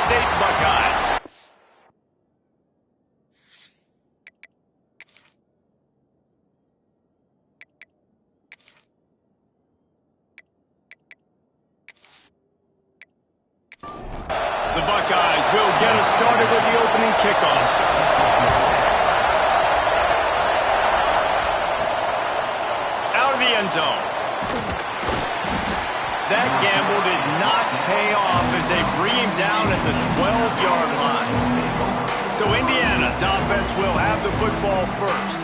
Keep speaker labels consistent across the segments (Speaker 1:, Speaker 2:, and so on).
Speaker 1: State Buckeyes. The Buckeyes will get us started with the opening kickoff. Out of the end zone. That gamble did not pay off as they bring him down at the 12-yard line. So Indiana's offense will have the football first.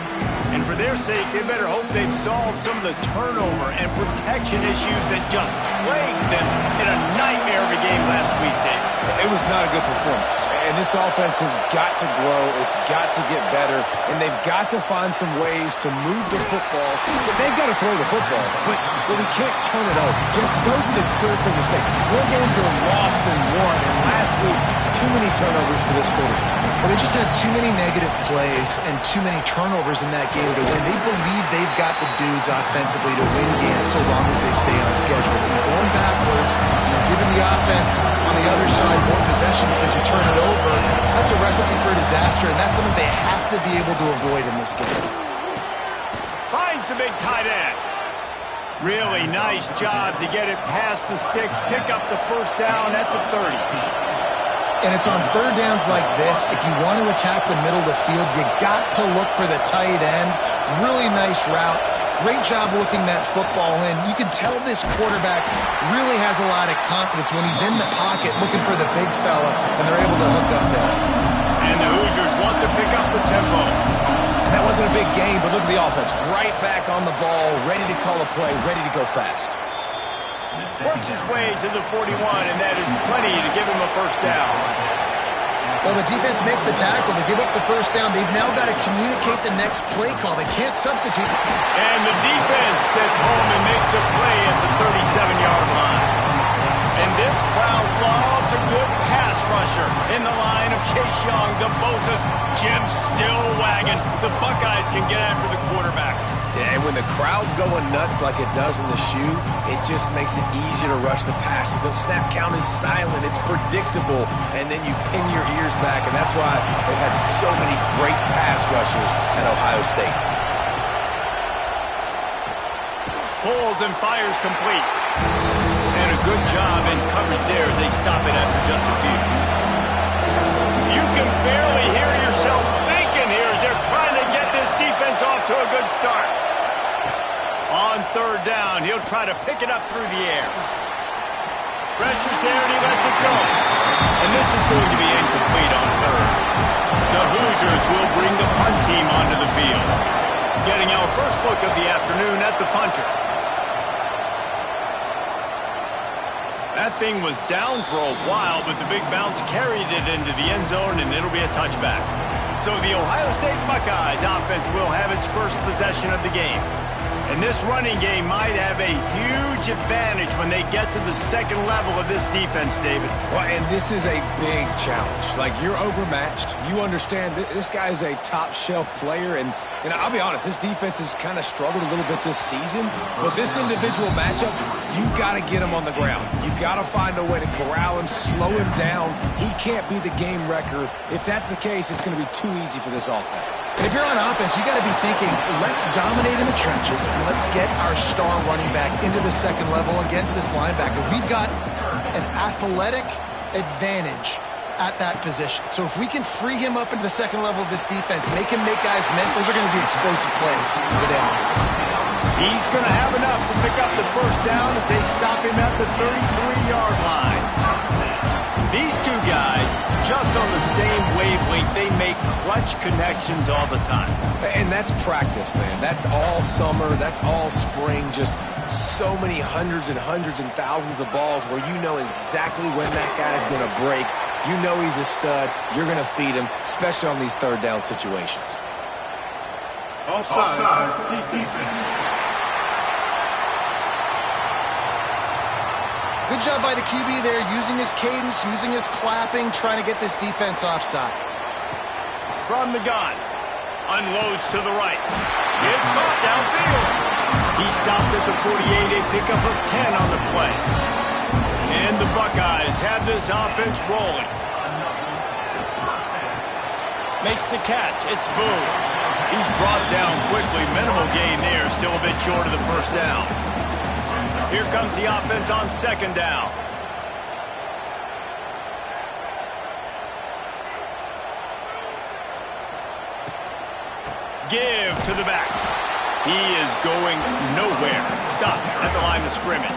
Speaker 1: And for their sake, they better hope they've solved some of the turnover and protection issues that just plagued them in a nightmare of a game last week, Dave.
Speaker 2: It was not a good performance. And this offense has got to grow. It's got to get better. And they've got to find some ways to move the football. They've got to throw the football. But we can't turn it over. Just those are the critical mistakes. More games are lost than won. And last week, too many turnovers for this quarterback.
Speaker 3: Well, they just had too many negative plays and too many turnovers in that game to win. They believe they've got the dudes offensively to win games so long as they stay on schedule. When you're going backwards, you're giving the offense on the other side more possessions because you turn it over. That's a recipe for disaster, and that's something they have to be able to avoid in this game.
Speaker 1: Finds the big tight end. Really nice job to get it past the sticks, pick up the first down at the 30.
Speaker 3: And it's on third downs like this. If you want to attack the middle of the field, you got to look for the tight end. Really nice route. Great job looking that football in. You can tell this quarterback really has a lot of confidence when he's in the pocket looking for the big fella, and they're able to hook up there.
Speaker 1: And the Hoosiers want to pick up the tempo.
Speaker 2: And that wasn't a big game, but look at the offense. Right back on the ball, ready to call a play, ready to go fast.
Speaker 1: Works his way to the 41, and that is plenty to give him a first down.
Speaker 3: Well, the defense makes the tackle. They give up the first down. They've now got to communicate the next play call. They can't substitute.
Speaker 1: And the defense gets home and makes a play at the 37-yard line. And this crowd loves a good pass rusher in the line of Chase Young, the Bosa's, Jim still wagging. The Buckeyes can get after the quarterback.
Speaker 2: Yeah, and when the crowd's going nuts like it does in the shoe, it just makes it easier to rush the pass. So the snap count is silent. It's predictable. And then you pin your ears back, and that's why they've had so many great pass rushers at Ohio State.
Speaker 1: Pulls and fires complete. And a good job in coverage there as they stop it after just a few. You can barely hear yourself thinking here as they're trying to get this defense off to a good start. On third down, he'll try to pick it up through the air. Pressure's there and he lets it go. And this is going to be incomplete on third. The Hoosiers will bring the punt team onto the field. Getting our first look of the afternoon at the punter. That thing was down for a while, but the big bounce carried it into the end zone, and it'll be a touchback. So the Ohio State Buckeyes offense will have its first possession of the game. And this running game might have a huge advantage when they get to the second level of this defense, David.
Speaker 2: Well, and this is a big challenge. Like, you're overmatched. You understand this guy is a top-shelf player, and I'll be honest, this defense has kind of struggled a little bit this season. But this individual matchup, you got to get him on the ground. You got to find a way to corral him, slow him down. He can't be the game wrecker. If that's the case, it's going to be too easy for this offense.
Speaker 3: And if you're on offense, you got to be thinking, let's dominate in the trenches, and let's get our star running back into the second level against this linebacker. We've got an athletic advantage at that position. So if we can free him up into the second level of this defense, make him make guys miss, those are going to be explosive plays for the offense.
Speaker 1: He's going to have enough to pick up the first down as they stop him at the 33-yard line. These two guys, just on the same wavelength, they make clutch connections all the time.
Speaker 2: And that's practice, man. That's all summer. That's all spring. Just so many hundreds and thousands of balls where you know exactly when that guy's going to break. You know he's a stud. You're going to feed him, especially on these third down situations.
Speaker 4: Offside. Defense.
Speaker 3: Good job by the QB there, using his cadence, using his clapping, trying to get this defense offside.
Speaker 1: From the gun, unloads to the right. It's caught downfield. He stopped at the 48, a pickup of 10 on the play. And the Buckeyes have this offense rolling. Makes the catch. It's Boone. He's brought down quickly. Minimal gain there. Still a bit short of the first down. Here comes the offense on second down. Give to the back. He is going nowhere. Stop at the line of scrimmage.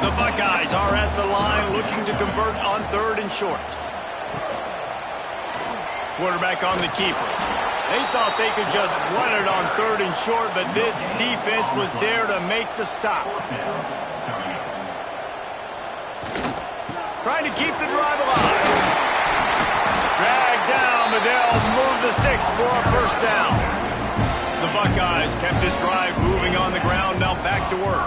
Speaker 1: The Buckeyes are at the line looking to convert on third and short. Quarterback on the keeper. They thought they could just run it on third and short, but this defense was there to make the stop. Trying to keep the drive alive. Dragged down, but they'll move the sticks for a first down. The Buckeyes kept this drive moving on the ground, now back to work.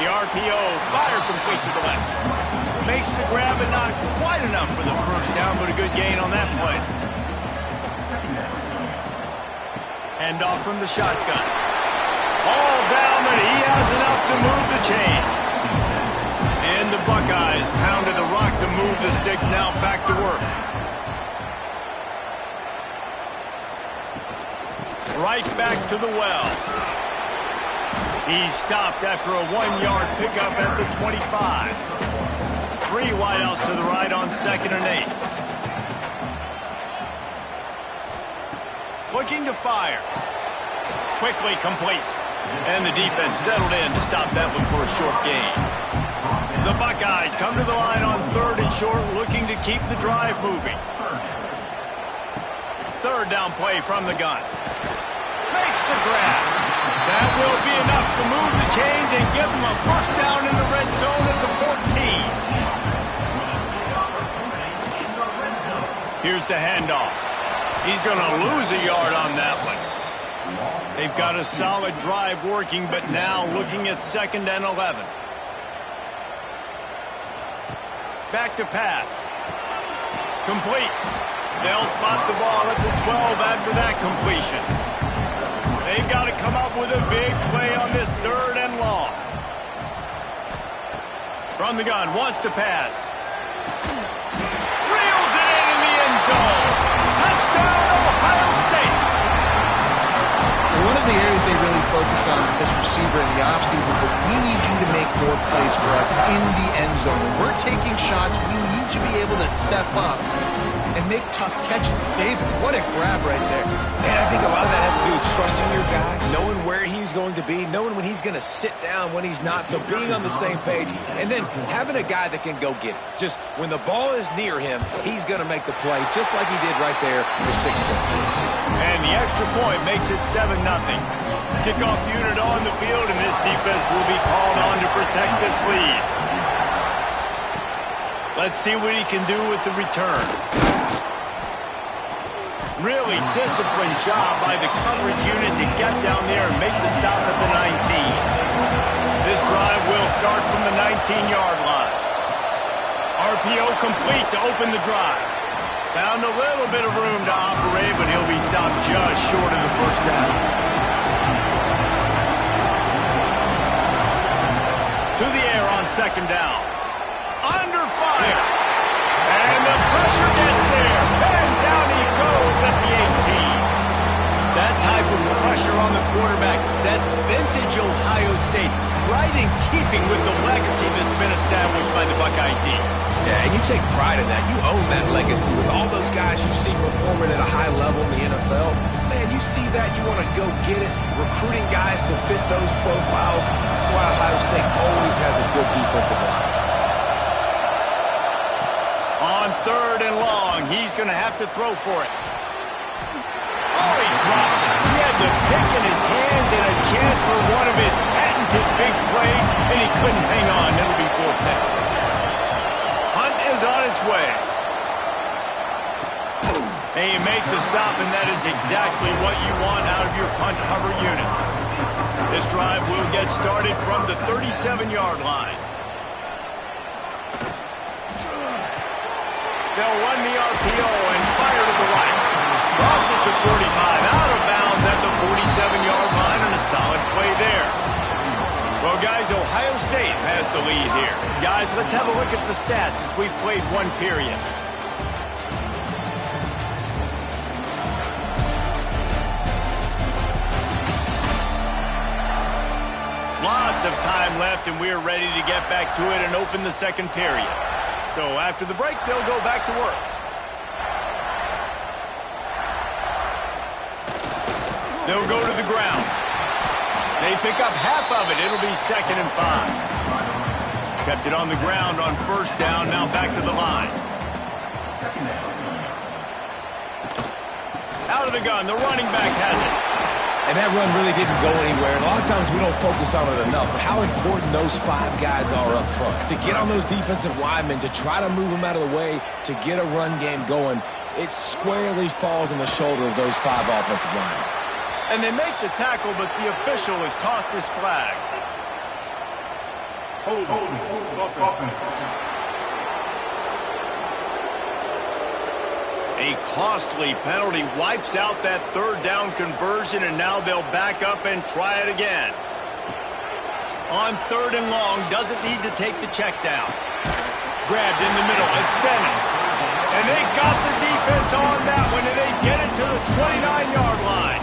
Speaker 1: The RPO, fire complete to the left. Makes the grab and not quite enough for the first down, but a good gain on that play. Hand off from the shotgun. All down, but he has enough to move the chains. And the Buckeyes pounded the rock to move the sticks, now back to work. Right back to the well. He stopped after a 1-yard pickup at the 25. 3 wideouts to the right on 2nd and 8. Looking to fire. Quickly complete. And the defense settled in to stop that one for a short gain. The Buckeyes come to the line on third and short, looking to keep the drive moving. Third down play from the gun. Makes the grab. That will be enough to move the chains and give them a first down in the red zone at the 14. Here's the handoff. He's going to lose a yard on that one. They've got a solid drive working, but now looking at 2nd and 11. Back to pass. Complete. They'll spot the ball at the 12 after that completion. They've got to come up with a big play on this 3rd and long. From the gun, wants to pass. Reels it in the end zone. Touchdown, Ohio State.
Speaker 3: One of the areas they really focused on with this receiver in the offseason was we need you to make more plays for us in the end zone. When we're taking shots, we need you to be able to step up and make tough catches. David, what a grab right there.
Speaker 2: And I think a lot of that has to do with trusting your guy, knowing where he's going to be, knowing when he's going to sit down, when he's not, so being on the same page, and then having a guy that can go get it. Just when the ball is near him, he's going to make the play, just like he did right there for 6 points.
Speaker 1: And the extra point makes it 7-0. Kickoff unit on the field, and this defense will be called on to protect this lead. Let's see what he can do with the return. Really disciplined job by the coverage unit to get down there and make the stop at the 19. This drive will start from the 19-yard line. RPO complete to open the drive. Found a little bit of room to operate, but he'll be stopped just short of the first down. To the air on 2nd down. Under fire. And the pressure gets there. And down he goes at the 18. That type of pressure on the quarterback, that's vintage Ohio State. Right in keeping with the legacy that's been established by the Buckeye team.
Speaker 2: Yeah, and you take pride in that. You own that legacy with all those guys you see performing at a high level in the NFL. Man, you see that, you want to go get it, recruiting guys to fit those profiles. That's why Ohio State always has a good defensive line.
Speaker 1: On 3rd and long, he's going to have to throw for it. Oh, he dropped it. He had the pick in his hands and a chance for one of his patented big plays, and he couldn't hang on. That'll be 4th down. Hunt is on its way. And you make the stop, and that is exactly what you want out of your punt cover unit. This drive will get started from the 37-yard line. They'll run the RPO and fire to the right. Crosses the 45, out of bounds at the 47-yard line, and a solid play there. Well, guys, Ohio State has the lead here. Guys, let's have a look at the stats as we've played one period. Lots of time left, and we're ready to get back to it and open the second period. So after the break, they'll go back to work. They'll go to the ground. They pick up half of it. It'll be 2nd and 5. Kept it on the ground on first down. Now back to the line. Out of the gun. The running back has it.
Speaker 2: And that run really didn't go anywhere. And a lot of times we don't focus on it enough. But how important those 5 guys are up front. To get on those defensive linemen, to try to move them out of the way, to get a run game going, it squarely falls on the shoulder of those 5 offensive linemen.
Speaker 1: And they make the tackle, but the official has tossed his flag.
Speaker 4: Hold offense.
Speaker 1: A costly penalty wipes out that 3rd down conversion, and now they'll back up and try it again. On 3rd and long, doesn't need to take the check down. Grabbed in the middle, it's Dennis. And they got the defense on that one, and they get it to the 29-yard line.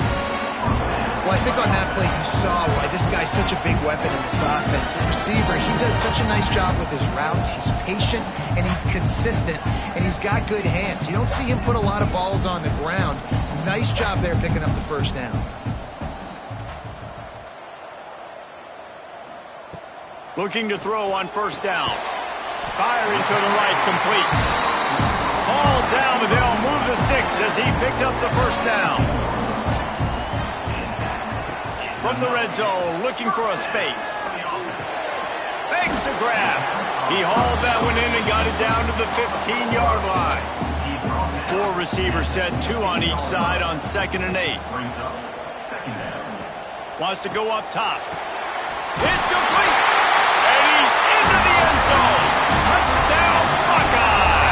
Speaker 3: Well, I think on that play you saw why this guy's such a big weapon in this offense. The receiver, he does such a nice job with his routes. He's patient, and he's consistent, and he's got good hands. You don't see him put a lot of balls on the ground. Nice job there picking up the 1st down.
Speaker 1: Looking to throw on 1st down. Firing to the right, complete. Ball down, but they'll move the sticks as he picks up the 1st down. From the red zone, looking for a space. Makes the grab. He hauled that one in and got it down to the 15-yard line. 4 receivers set, 2 on each side on 2nd and 8. Wants to go up top. It's complete. And he's into the end zone. Touchdown, Buckeyes.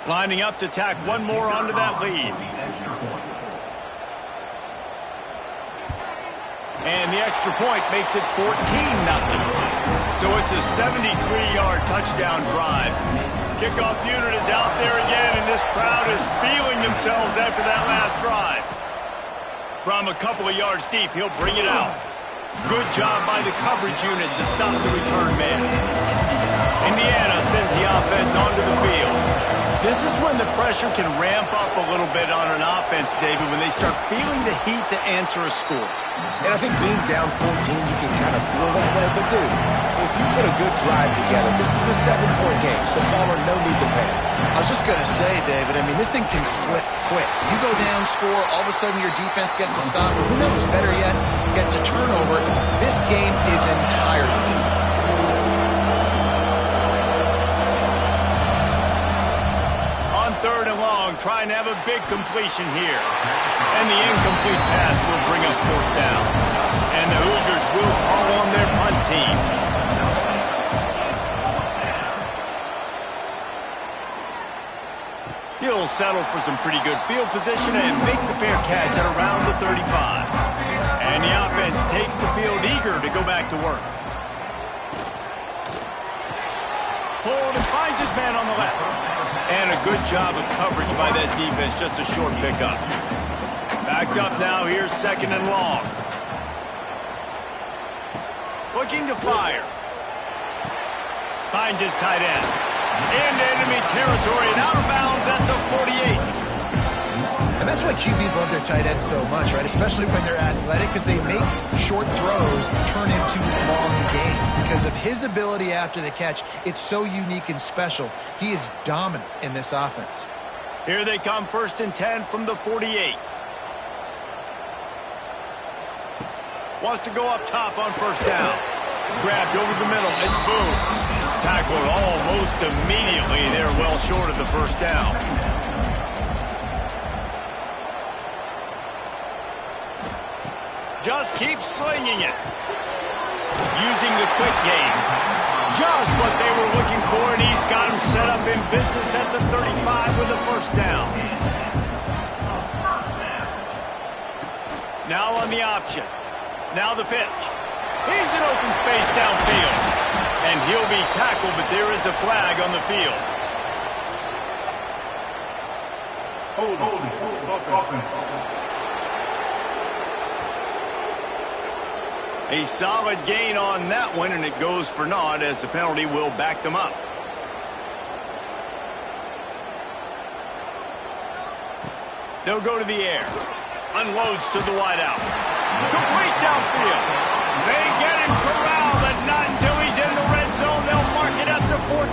Speaker 1: Lining up to tack one more onto that lead. And the extra point makes it 14-0. So it's a 73-yard touchdown drive. Kickoff unit is out there again, and this crowd is feeling themselves after that last drive. From a couple of yards deep, he'll bring it out. Good job by the coverage unit to stop the return man. Indiana sends the offense onto the field. This is when the pressure can ramp up a little bit on an offense, David, when they start feeling the heat to answer a score.
Speaker 2: And I think being down 14, you can kind of feel that way. But, dude, if you put a good drive together, this is a 7-point game, so Palmer, no need to panic.
Speaker 3: I was just going to say, David, I mean, this thing can flip quick. You go down, score, all of a sudden your defense gets a stop, or who knows, better yet, gets a turnover. This game is entirely.
Speaker 1: On 3rd and long, trying to have a big completion here. And the incomplete pass will bring up 4th down. And the Hoosiers will call on their punt team. He'll settle for some pretty good field position and make the fair catch at around the 35. And the offense takes the field eager to go back to work. Pulled and finds his man on the left. And a good job of coverage by that defense, just a short pickup. Backed up now, here's 2nd and long. Looking to fire. Finds his tight end. Into enemy territory and out of bounds at the 48.
Speaker 3: And that's why QBs love their tight ends so much, right? Especially when they're athletic, because they make short throws turn into long gains. Because of his ability after the catch, it's so unique and special. He is dominant in this offense.
Speaker 1: Here they come, 1st and 10 from the 48. Wants to go up top on 1st down. Grabbed over the middle. It's Boone. Tackled almost immediately. They're well short of the 1st down. Just keep slinging it. Using the quick game. Just what they were looking for, and he's got him set up in business at the 35 with a first down. Now on the option. Now the pitch. He's in open space downfield. And he'll be tackled, but there is a flag on the field.
Speaker 4: Holding.
Speaker 1: A solid gain on that one, and it goes for naught as the penalty will back them up. They'll go to the air. Unloads to the wideout. Complete downfield. They get him corralled, but not until he's in the red zone. They'll mark it at the 14.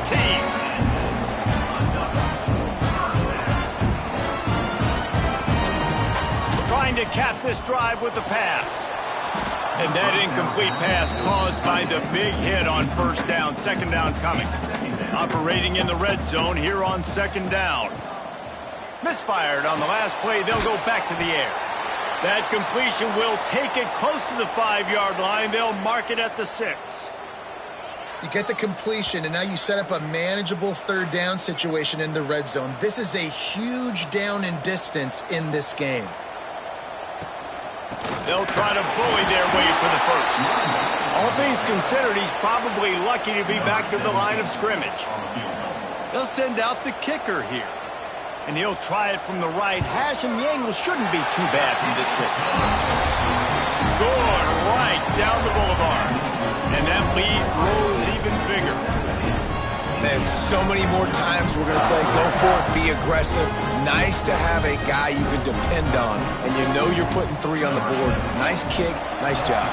Speaker 1: Trying to cap this drive with a pass. And that incomplete pass caused by the big hit on first down. Second down coming. Operating in the red zone here on second down. Misfired on the last play. They'll go back to the air. That completion will take it close to the 5-yard line. They'll mark it at the 6.
Speaker 3: You get the completion, and now you set up a manageable third down situation in the red zone. This is a huge down in distance in this game.
Speaker 1: They'll try to bully their way for the first. All things considered, he's probably lucky to be back to the line of scrimmage. They'll send out the kicker here. And he'll try it from the right hash, and the angle shouldn't be too bad from this distance. Good, right down the boulevard. And that lead grows even bigger.
Speaker 2: Man, so many more times we're going to say, go for it, be aggressive. Nice to have a guy you can depend on, and you know you're putting 3 on the board. Nice kick, nice job.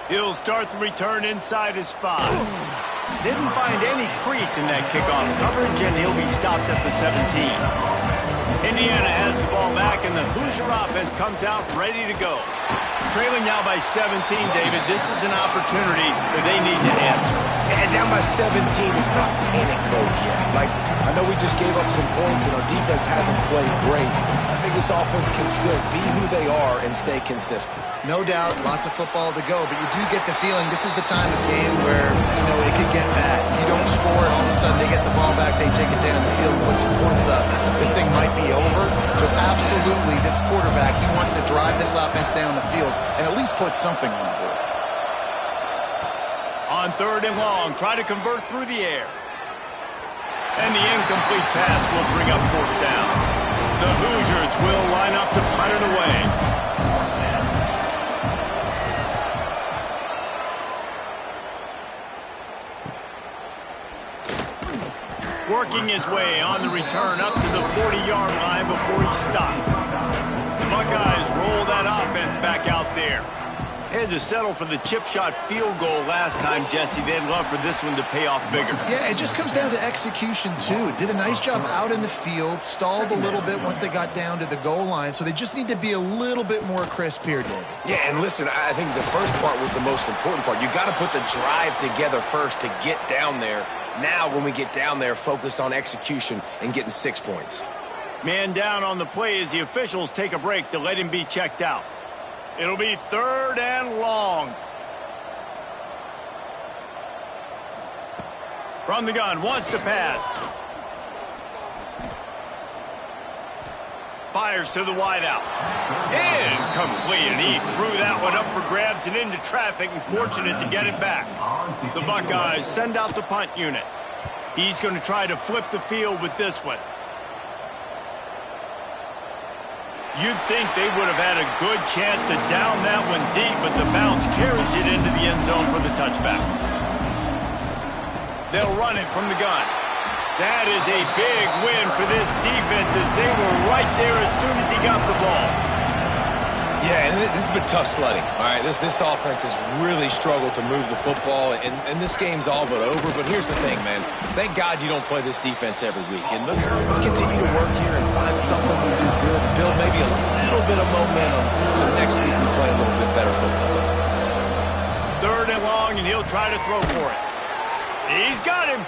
Speaker 1: He'll start the return inside his 5. Didn't find any crease in that kickoff coverage, and he'll be stopped at the 17. Indiana has the ball back, and the Hoosier offense comes out ready to go. Trailing now by 17, David. This is an opportunity that they need to answer.
Speaker 2: And down by 17, it's not panic mode yet. Like, I know we just gave up some points, and our defense hasn't played great. I think this offense can still be who they are and stay consistent.
Speaker 3: No doubt, lots of football to go, but you do get the feeling this is the time of game where, it could get bad. If you don't score, all of a sudden they get the ball back, they take it down the field, put some points up. This thing might be over. So absolutely, this quarterback, he wants to drive this offense down the field and at least put something on the board.
Speaker 1: On third and long, try to convert through the air. And the incomplete pass will bring up fourth down. The Hoosiers will line up to punt it away. Working his way on the return up to the 40-yard line before he stopped. The Buckeyes roll that offense back out there. They had to settle for the chip shot field goal last time, Jesse. They'd love for this one to pay off bigger.
Speaker 3: Yeah, it just comes down to execution, too. It did a nice job out in the field, stalled a little bit once they got down to the goal line, so they just need to be a little bit more crisp here, David.
Speaker 2: Yeah, and listen, I think the first part was the most important part. You got to put the drive together first to get down there. Now, when we get down there, focus on execution and getting 6 points.
Speaker 1: Man down on the play as the officials take a break to let him be checked out. It'll be third and long. From the gun, wants to pass. Fires to the wideout. Incomplete, and he threw that one up for grabs and into traffic, and fortunate to get it back. The Buckeyes send out the punt unit. He's going to try to flip the field with this one. You'd think they would have had a good chance to down that one deep, but the bounce carries it into the end zone for the touchback. They'll run it from the gun. That is a big win for this defense as they were right there as soon as he got the ball.
Speaker 2: Yeah, and this has been tough sledding. All right, this offense has really struggled to move the football, and this game's all but over. But here's the thing, man. Thank God you don't play this defense every week. And let's continue to work here and find something we do good, build maybe a little bit of momentum so next week we play a little bit better football.
Speaker 1: Third and long, and he'll try to throw for it. He's got him.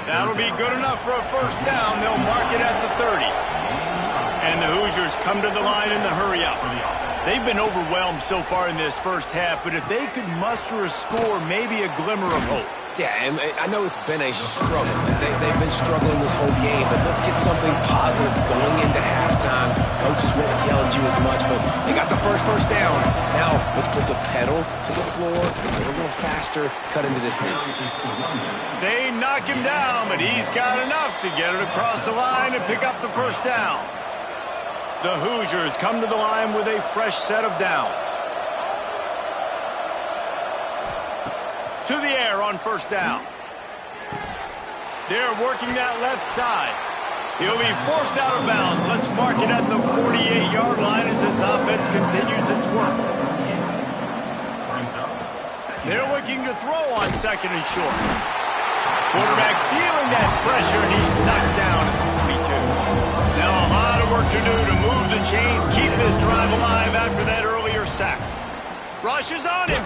Speaker 1: That'll be good enough for a first down. They'll mark it at the 30. And the Hoosiers come to the line in the hurry-up. They've been overwhelmed so far in this first half, but if they could muster a score, maybe a glimmer of hope.
Speaker 2: Yeah, and I know it's been a struggle. They've been struggling this whole game, but let's get something positive going into halftime. Coaches won't yell at you as much, but they got the first down. Now, let's put the pedal to the floor, go a little faster, cut into this lead.
Speaker 1: They knock him down, but he's got enough to get it across the line and pick up the first down. The Hoosiers come to the line with a fresh set of downs. To the air on first down. They're working that left side. He'll be forced out of bounds. Let's mark it at the 48-yard line as this offense continues its work. They're looking to throw on second and short. Quarterback feeling that pressure, and he's knocked down at the 42. Now a lot of work to do to move the chains, keep this drive alive after that earlier sack. Rushes on him.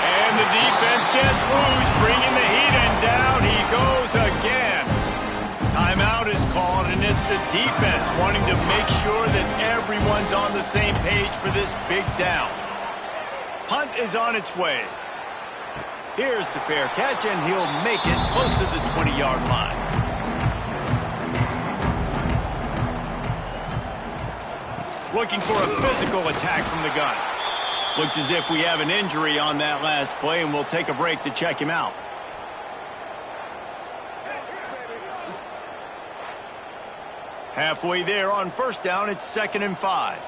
Speaker 1: And the defense gets loose, bringing the heat, and down he goes again. Timeout is called, and it's the defense wanting to make sure that everyone's on the same page for this big down. Punt is on its way. Here's the fair catch, and he'll make it close to the 20-yard line. Looking for a physical attack from the gun. Looks as if we have an injury on that last play, and we'll take a break to check him out. Halfway there on first down, it's 2nd and 5.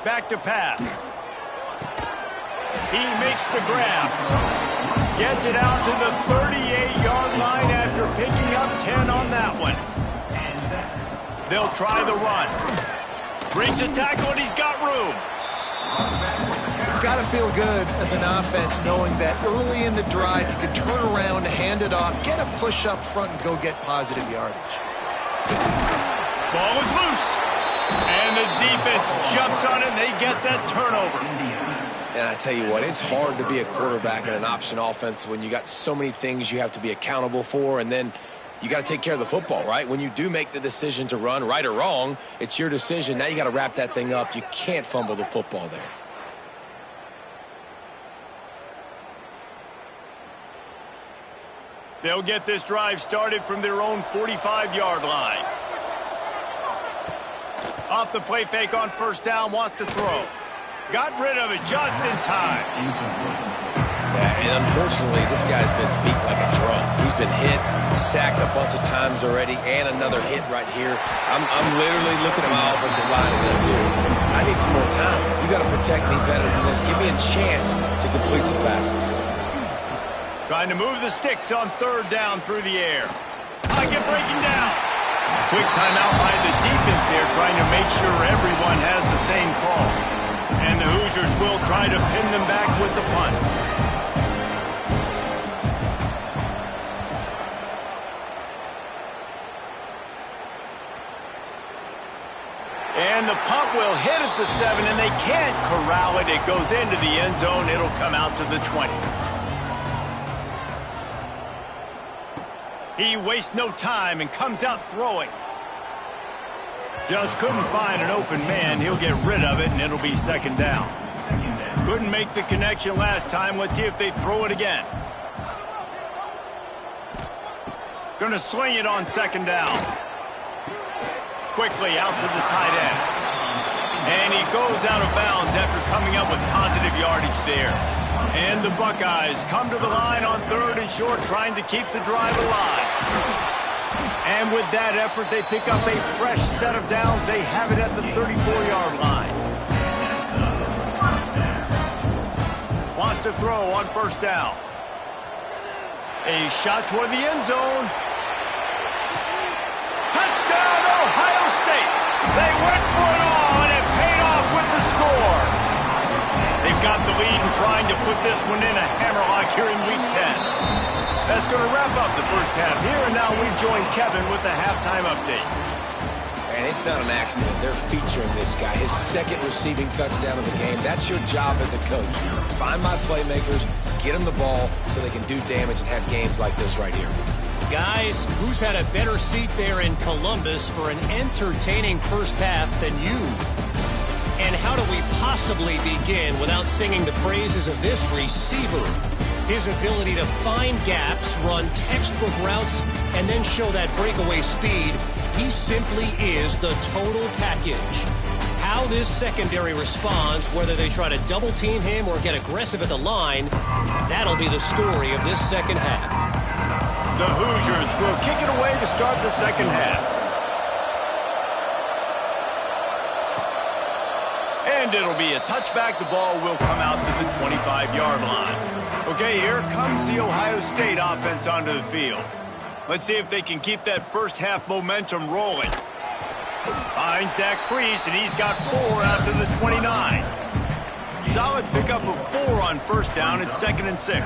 Speaker 1: Back to pass. He makes the grab. Gets it out to the 38-yard line after picking up 10 on that one. They'll try the run. Breaks a tackle, and he's got room.
Speaker 3: It's got to feel good as an offense knowing that early in the drive you can turn around, hand it off, get a push up front, and go get positive yardage.
Speaker 1: Ball is loose. And the defense jumps on it, and they get that turnover.
Speaker 2: And I tell you what, it's hard to be a quarterback in an option offense when you got so many things you have to be accountable for, and then you got to take care of the football, right? When you do make the decision to run, right or wrong, it's your decision. Now you got to wrap that thing up. You can't fumble the football there.
Speaker 1: They'll get this drive started from their own 45-yard line. Off the play fake on first down, wants to throw. Got rid of it just in time.
Speaker 2: Yeah, and unfortunately, this guy's been beat like a drum. He's been hit, sacked a bunch of times already, and another hit right here. I'm literally looking at my offensive line and going, dude, I need some more time. You got to protect me better than this. Give me a chance to complete some passes.
Speaker 1: Trying to move the sticks on third down through the air. Pocket breaking down. Quick timeout by the defense there, trying to make sure everyone has the same call. And the Hoosiers will try to pin them back with the punt. And the punt will hit at the 7, and they can't corral it. It goes into the end zone. It'll come out to the 20. He wastes no time and comes out throwing. Just couldn't find an open man. He'll get rid of it, and it'll be 2nd down. Couldn't make the connection last time. Let's see if they throw it again. Going to sling it on 2nd down. Quickly out to the tight end. And he goes out of bounds after coming up with positive yardage there. And the Buckeyes come to the line on 3rd and short, trying to keep the drive alive. And with that effort, they pick up a fresh set of downs. They have it at the 34-yard line. Wants to throw on first down. A shot toward the end zone. Touchdown, Ohio State. They went for it all, and it paid off with the score. They've got the lead and trying to put this one in a hammerlock here in Week 10. That's going to wrap up the first half here, and now we join Kevin with the halftime update.
Speaker 2: And it's not an accident. They're featuring this guy. His 2nd receiving touchdown of the game. That's your job as a coach. Find my playmakers, get them the ball so they can do damage and have games like this right here.
Speaker 5: Guys, who's had a better seat there in Columbus for an entertaining first half than you? And how do we possibly begin without singing the praises of this receiver? His ability to find gaps, run textbook routes, and then show that breakaway speed. He simply is the total package. How this secondary responds, whether they try to double team him or get aggressive at the line, that'll be the story of this second half.
Speaker 1: The Hoosiers will kick it away to start the second half. And it'll be a touchback. The ball will come out to the 25-yard line. Okay, here comes the Ohio State offense onto the field. Let's see if they can keep that first half momentum rolling. Finds that crease, and he's got 4 out to the 29. Solid pickup of 4 on first down. It's 2nd and 6.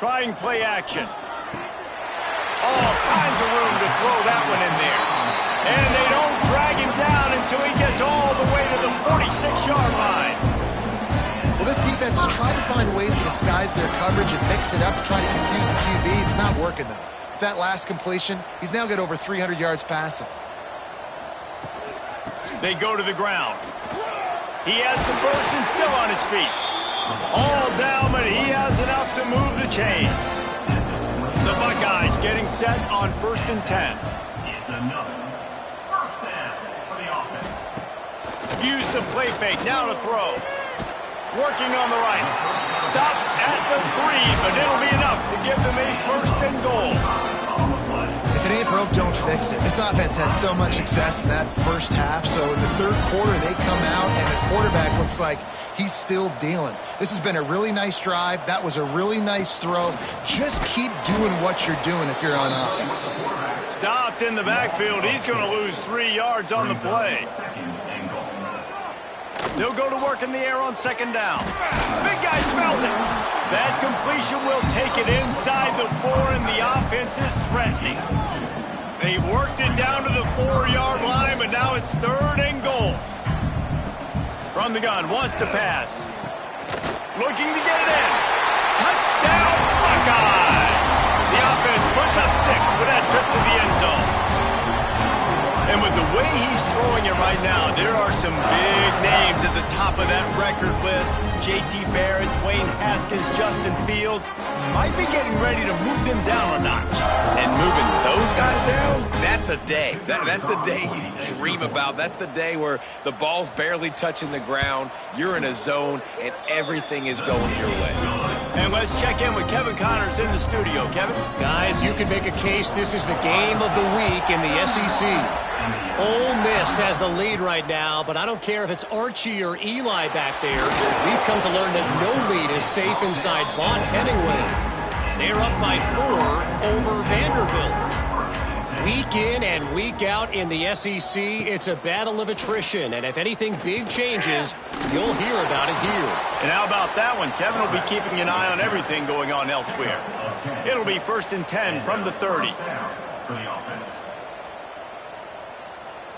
Speaker 1: Trying play action. All kinds of room to throw that one in there. And they don't drag him down until he gets all the way to the 46-yard line.
Speaker 3: Well, this defense has tried to find ways to disguise their coverage and mix it up to try to confuse the QB. It's not working, though. With that last completion, he's now got over 300 yards passing.
Speaker 1: They go to the ground. He has the first and still on his feet. All down, but he has enough to move the chains. The Buckeyes getting set on 1st and 10.
Speaker 4: It's another first down for the offense.
Speaker 1: Use the play fake, now to throw. Working on the right. Stop at the 3, but it'll be enough to give them a 1st and goal.
Speaker 3: If it ain't broke, don't fix it. This offense had so much success in that first half, so in the third quarter they come out and the quarterback looks like he's still dealing. This has been a really nice drive. That was a really nice throw. Just keep doing what you're doing if you're on offense.
Speaker 1: Stopped in the backfield. He's going to lose 3 yards on the play. They'll go to work in the air on 2nd down. Big guy smells it. That completion will take it inside the 4, and the offense is threatening. They worked it down to the 4-yard line, but now it's 3rd and goal. From the gun, wants to pass. Looking to get it in. Touchdown, Buckeyes! The offense puts up 6 with that trip to the end zone. And with the way he's throwing it right now, there are some big names at the top of that record list. J.T. Barrett, Dwayne Haskins, Justin Fields might be getting ready to move them down a notch.
Speaker 2: And moving those guys down, that's a day. That's the day you dream about. That's the day where the ball's barely touching the ground, you're in a zone, and everything is going your way.
Speaker 1: And let's check in with Kevin Connors in the studio. Kevin?
Speaker 5: Guys, you can make a case this is the game of the week in the SEC. Ole Miss has the lead right now, but I don't care if it's Archie or Eli back there. We've come to learn that no lead is safe inside Vaught Hemingway. They're up by 4 over Vanderbilt. Week in and week out in the SEC, it's a battle of attrition, and if anything big changes, you'll hear about it here.
Speaker 1: And how about that one? Kevin will be keeping an eye on everything going on elsewhere. It'll be 1st and 10 from the 30.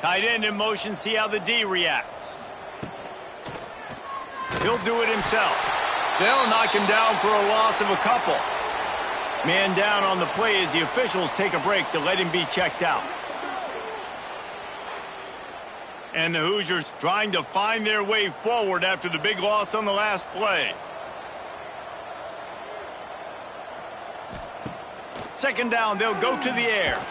Speaker 1: Tight end in motion, see how the D reacts. He'll do it himself. They'll knock him down for a loss of a couple. Man down on the play as the officials take a break to let him be checked out. And the Hoosiers trying to find their way forward after the big loss on the last play. 2nd down, they'll go to the air.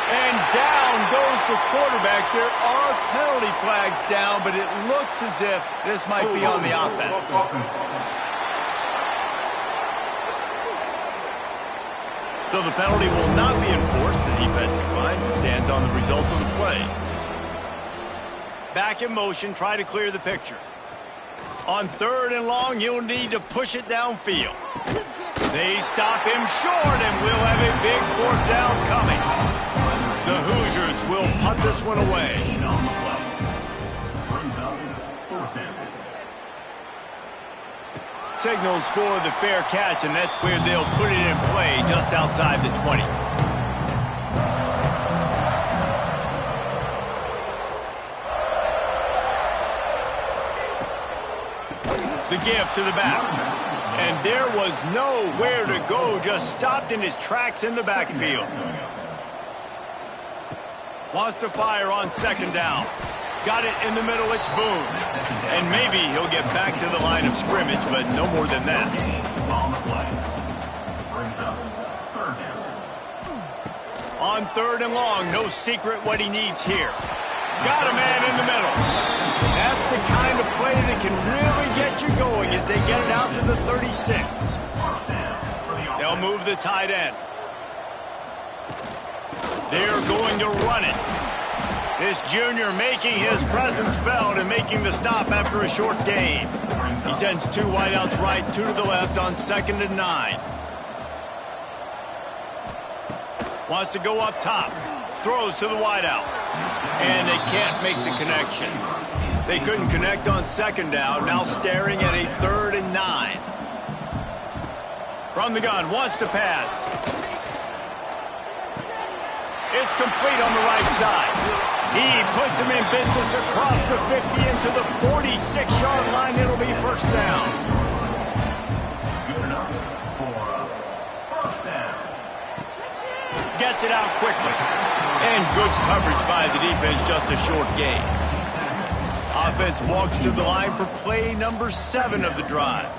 Speaker 1: And down goes the quarterback. There are penalty flags down, but it looks as if this might be on the offense. So the penalty will not be enforced. The defense declines and stands on the result of the play. Back in motion, try to clear the picture. On 3rd and long, he'll need to push it downfield. They stop him short, and we'll have a big 4th down coming. The Hoosiers will punt this one away. Signals for the fair catch, and that's where they'll put it in play just outside the 20. The give to the back. And there was nowhere to go, just stopped in his tracks in the backfield. Wants to fire on second down. Got it in the middle, it's Boone. And maybe he'll get back to the line of scrimmage, but no more than that. On third and long, no secret what he needs here. Got a man in the middle. That's the kind of play that can really get you going as they get it out to the 36. They'll move the tight end. They're going to run it. This junior making his presence felt and making the stop after a short gain. He sends 2 wideouts right, 2 to the left on 2nd and 9. Wants to go up top. Throws to the wideout. And they can't make the connection. They couldn't connect on second down. Now staring at a 3rd and 9. From the gun, wants to pass. It's complete on the right side. He puts him in business across the 50 into the 46-yard line. It'll be first down.
Speaker 4: Good enough for first down.
Speaker 1: Gets it out quickly. And good coverage by the defense, just a short gain. Offense walks to the line for play number 7 of the drive.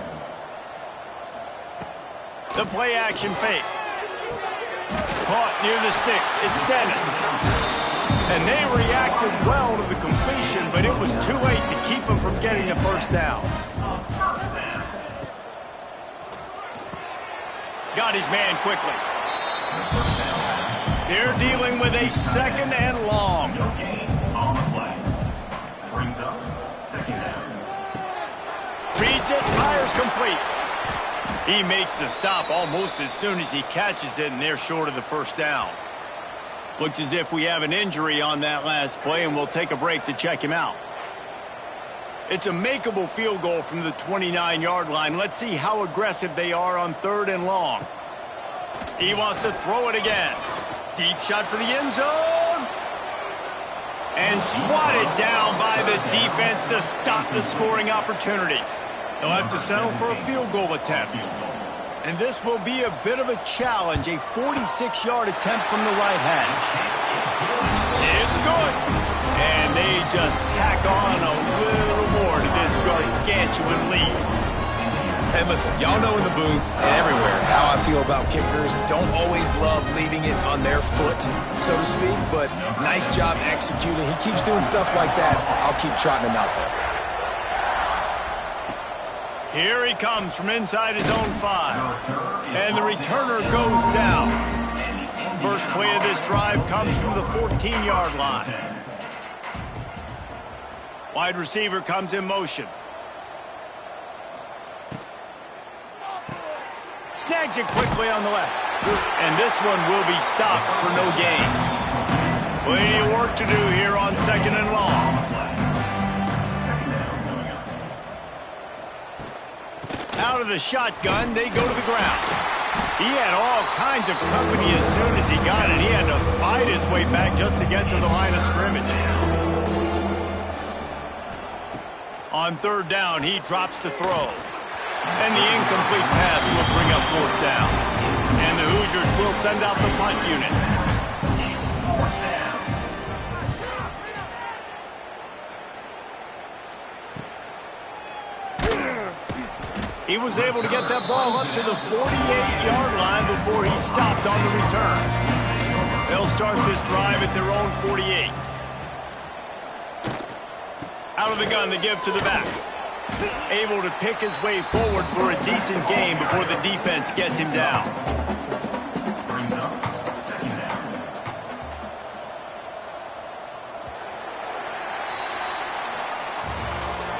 Speaker 1: The play action fake. Caught near the sticks. It's Dennis. And they reacted well to the completion, but it was too late to keep them from getting the first down. Got his man quickly. They're dealing with a 2nd and long.
Speaker 4: No gain on the play. Brings up 2nd down.
Speaker 1: Reads it, fires complete. He makes the stop almost as soon as he catches it, and they're short of the first down. Looks as if we have an injury on that last play, and we'll take a break to check him out. It's a makeable field goal from the 29-yard line. Let's see how aggressive they are on 3rd and long. He wants to throw it again. Deep shot for the end zone. And swatted down by the defense to stop the scoring opportunity. They'll have to settle for a field goal attempt. And this will be a bit of a challenge, a 46-yard attempt from the right hash. It's good. And they just tack on a little more to this gargantuan lead.
Speaker 2: And listen, y'all know in the booth and everywhere how I feel about kickers. Don't always love leaving it on their foot, so to speak, but nice job executing. He keeps doing stuff like that. I'll keep trotting him out there.
Speaker 1: Here he comes from inside his own 5. And the returner goes down. First play of this drive comes from the 14-yard line. Wide receiver comes in motion. Snags it quickly on the left. And this one will be stopped for no gain. Plenty of work to do here on 2nd and long. Out of the shotgun, they go to the ground. He had all kinds of company as soon as he got it. He had to fight his way back just to get to the line of scrimmage. On 3rd down, he drops to throw. And the incomplete pass will bring up 4th down. And the Hoosiers will send out the punt unit. He was able to get that ball up to the 48-yard line before he stopped on the return. They'll start this drive at their own 48. Out of the gun, they give to the back. Able to pick his way forward for a decent gain before the defense gets him down.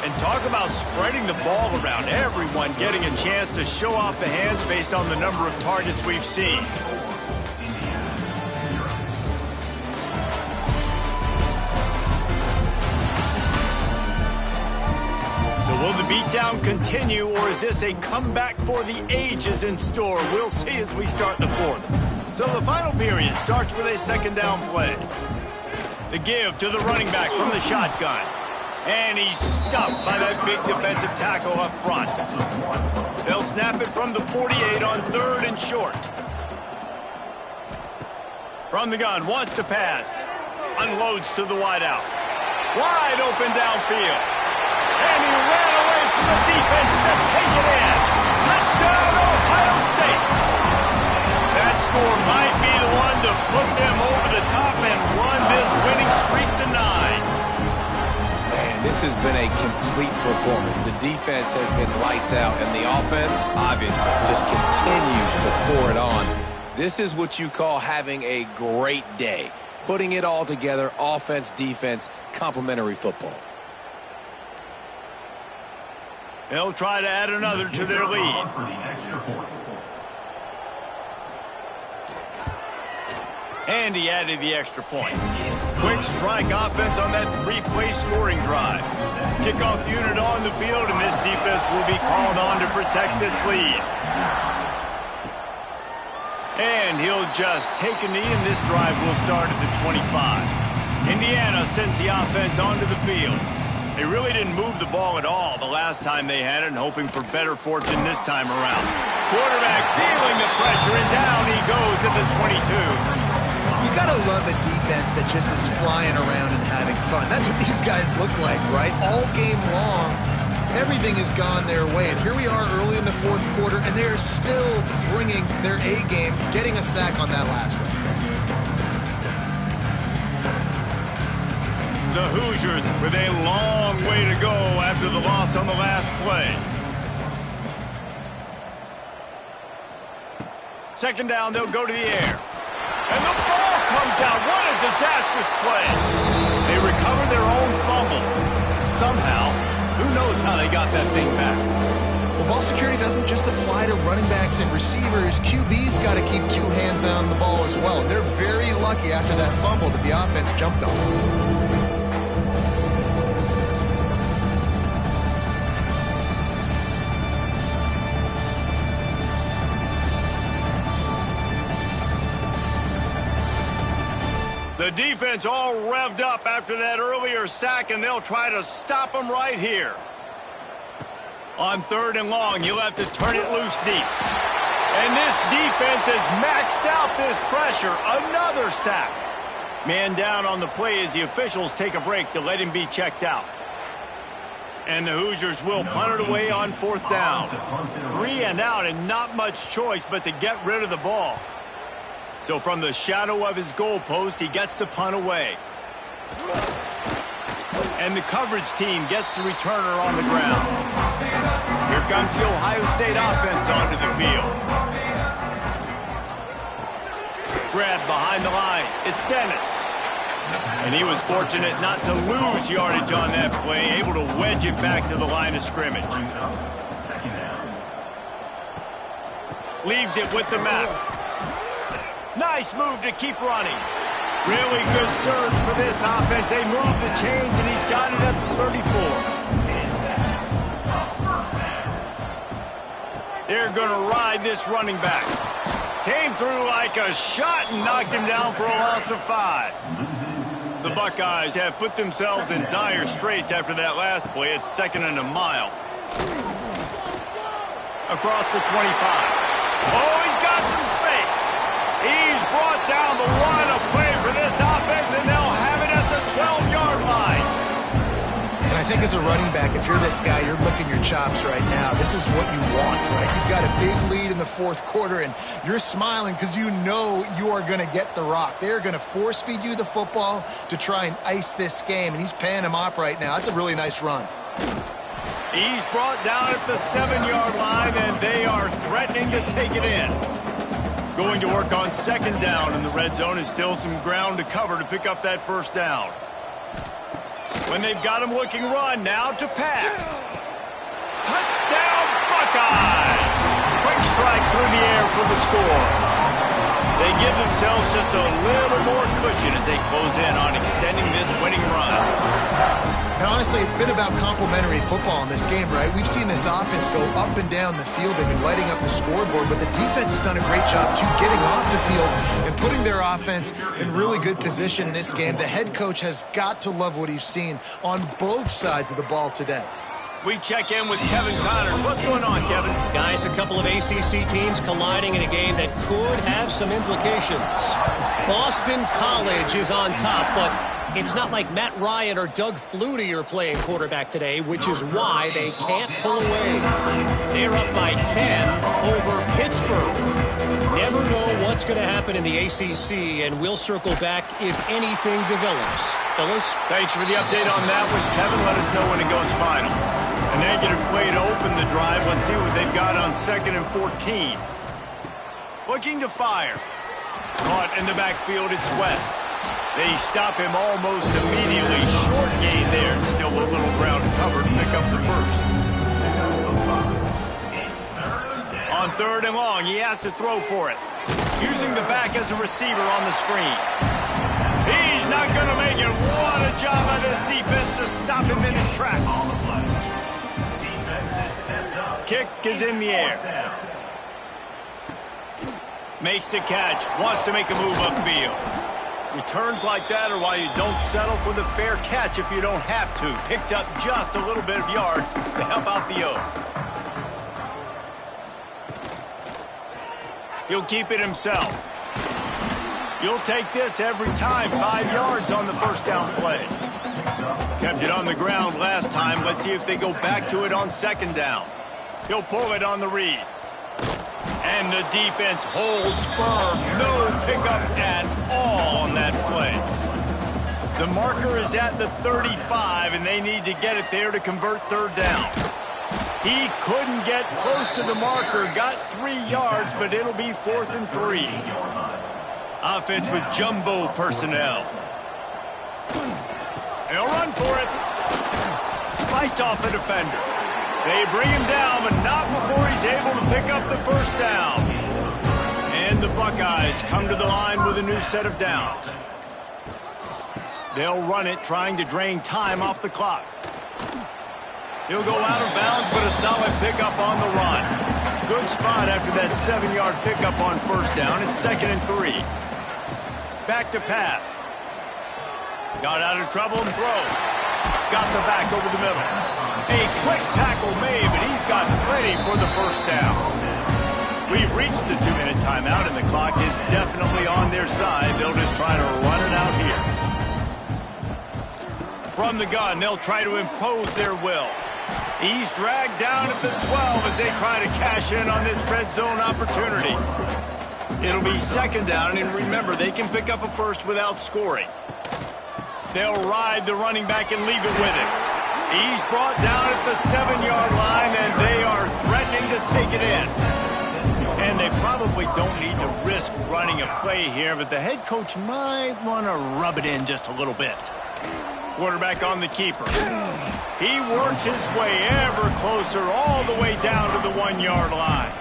Speaker 1: And talk about spreading the ball around. Everyone getting a chance to show off the hands based on the number of targets we've seen. So will the beatdown continue, or is this a comeback for the ages in store? We'll see as we start the 4th. So the final period starts with a 2nd down play. The give to the running back from the shotgun. And he's stuffed by that big defensive tackle up front. They'll snap it from the 48 on 3rd and short. From the gun, wants to pass. Unloads to the wideout. Wide open downfield. And he ran away from the defense to take it in. Touchdown, Ohio State. That score might be the one to put them over the top and run this winning streak to 9.
Speaker 2: Man, this has been a complete performance. The defense has been lights out, and the offense, obviously, just continues to pour it on. This is what you call having a great day. Putting it all together, offense, defense, complementary football.
Speaker 1: They'll try to add another to their lead.
Speaker 4: For the extra point.
Speaker 1: And he added the extra point. Quick strike offense on that 3-play scoring drive. Kickoff unit on the field, and this defense will be called on to protect this lead. And he'll just take a knee, and this drive will start at the 25. Indiana sends the offense onto the field. They really didn't move the ball at all the last time they had it, and hoping for better fortune this time around. Quarterback feeling the pressure, and down he goes at the 22.
Speaker 3: You gotta love a defense that just is flying around and having fun. That's what these guys look like, right? All game long, everything has gone their way. And here we are early in the 4th quarter, and they're still bringing their A game, getting a sack on that last one.
Speaker 1: The Hoosiers with a long way to go after the loss on the last play. 2nd down, they'll go to the air. And the ball comes out. What a disastrous play. They recover their own fumble. Somehow, who knows how they got that thing back.
Speaker 3: Well, ball security doesn't just apply to running backs and receivers. QB's got to keep 2 hands on the ball as well. They're very lucky after that fumble that the offense jumped on.
Speaker 1: The defense all revved up after that earlier sack, and they'll try to stop them right here. On 3rd and long, you'll have to turn it loose deep. And this defense has maxed out this pressure. Another sack. Man down on the play as the officials take a break to let him be checked out. And the Hoosiers will punt it away on 4th down. 3 and out, and not much choice but to get rid of the ball. So from the shadow of his goalpost, he gets the punt away. And the coverage team gets the returner on the ground. Here comes the Ohio State offense onto the field. Grab behind the line. It's Dennis. And he was fortunate not to lose yardage on that play, able to wedge it back to the line of scrimmage. Leaves it with the map. Nice move to keep running. Really good surge for this offense. They move the chains, and he's got it at the 34. They're going to ride this running back. Came through like a shot and knocked him down for a loss of 5. The Buckeyes have put themselves in dire straits after that last play. It's 2nd and a mile. Across the 25. Oh, he's got some space. He's brought down the line of play for this offense, and they'll have it at the 12-yard line.
Speaker 3: And I think as a running back, if you're this guy, you're licking your chops right now. This is what you want, right? You've got a big lead in the 4th quarter, and you're smiling because you know you are going to get the rock. They're going to force-feed you the football to try and ice this game, and he's paying him off right now. That's a really nice run.
Speaker 1: He's brought down at the 7-yard line, and they are threatening to take it in. Going to work on 2nd down in the red zone, is still some ground to cover to pick up that 1st down. When they've got him looking run, now to pass. Touchdown Buckeyes! Quick strike through the air for the score. They give themselves just a little more cushion as they close in on extending this winning run.
Speaker 3: And honestly, honestly, it's been about complementary football in this game, right? We've seen this offense go up and down the field. They've been lighting up the scoreboard, but the defense has done a great job, too, getting off the field and putting their offense in really good position in this game. The head coach has got to love what he's seen on both sides of the ball today.
Speaker 1: We check in with Kevin Connors. What's going on, Kevin?
Speaker 5: Guys, a couple of ACC teams colliding in a game that could have some implications. Boston College is on top, but it's not like Matt Ryan or Doug Flutie are playing quarterback today, which is why they can't pull away. They're up by 10 over Pittsburgh. Never know what's going to happen in the ACC, and we'll circle back if anything develops. Fellas?
Speaker 1: Thanks for the update on that one, Kevin. Let us know when it goes final. A negative play to open the drive. Let's see what they've got on 2nd and 14. Looking to fire. Caught in the backfield, it's West. They stop him almost immediately. Short gain there, and still a little ground to cover to pick up the first. On 3rd and long, he has to throw for it. Using the back as a receiver on the screen. He's not going to make it. What a job by this defense to stop him in his tracks. Kick is in the air. Makes the catch. Wants to make a move upfield. Returns like that are why you don't settle for the fair catch if you don't have to. Picks up just a little bit of yards to help out the O. He'll keep it himself. You'll take this every time. 5 yards on the first down play. Kept it on the ground last time. Let's see if they go back to it on 2nd down. He'll pull it on the read. And the defense holds firm. No pickup at all on that play. The marker is at the 35, and they need to get it there to convert 3rd down. He couldn't get close to the marker. Got 3 yards, but it'll be 4th and 3. Offense with jumbo personnel. They'll run for it. Fights off the defender. They bring him down, but not before he's able to pick up the first down. And the Buckeyes come to the line with a new set of downs. They'll run it, trying to drain time off the clock. He'll go out of bounds, but a solid pickup on the run. Good spot after that 7-yard pickup on 1st down. It's 2nd and 3. Back to pass. Got out of trouble and throws. Got the back over the middle. A quick tackle made, but he's got ready for the first down. We've reached the 2-minute timeout, and the clock is definitely on their side. They'll just try to run it out here. From the gun, they'll try to impose their will. He's dragged down at the 12 as they try to cash in on this red zone opportunity. It'll be 2nd down, and remember, they can pick up a first without scoring. They'll ride the running back and leave it with him. He's brought down at the 7-yard line, and they are threatening to take it in. And they probably don't need to risk running a play here, but the head coach might want to rub it in just a little bit. Quarterback on the keeper. He works his way ever closer all the way down to the 1-yard line.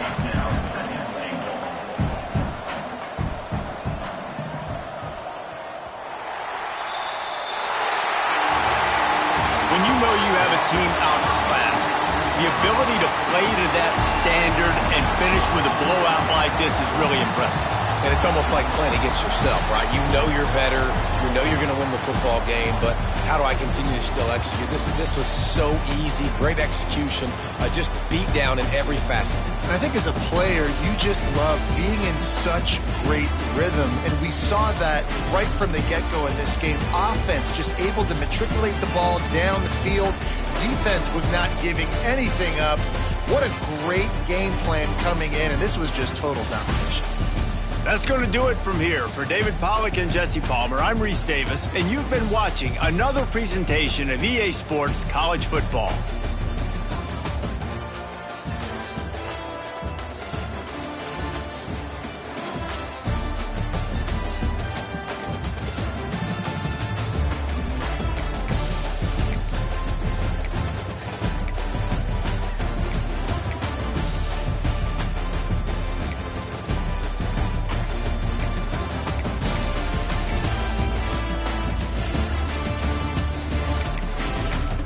Speaker 1: When you know you have a team outclassed, the ability to play to that standard and finish with a blowout like this is really impressive.
Speaker 2: And it's almost like playing against yourself, right? You know you're better. You know you're going to win the football game, but how do I continue to still execute? This was so easy. Great execution. Just beat down in every facet.
Speaker 3: And I think as a player, you just love being in such great rhythm. And we saw that right from the get-go in this game. Offense just able to matriculate the ball down the field. Defense was not giving anything up. What a great game plan coming in, and this was just total domination.
Speaker 1: That's going to do it from here. For David Pollack and Jesse Palmer, I'm Reese Davis, and you've been watching another presentation of EA Sports College Football.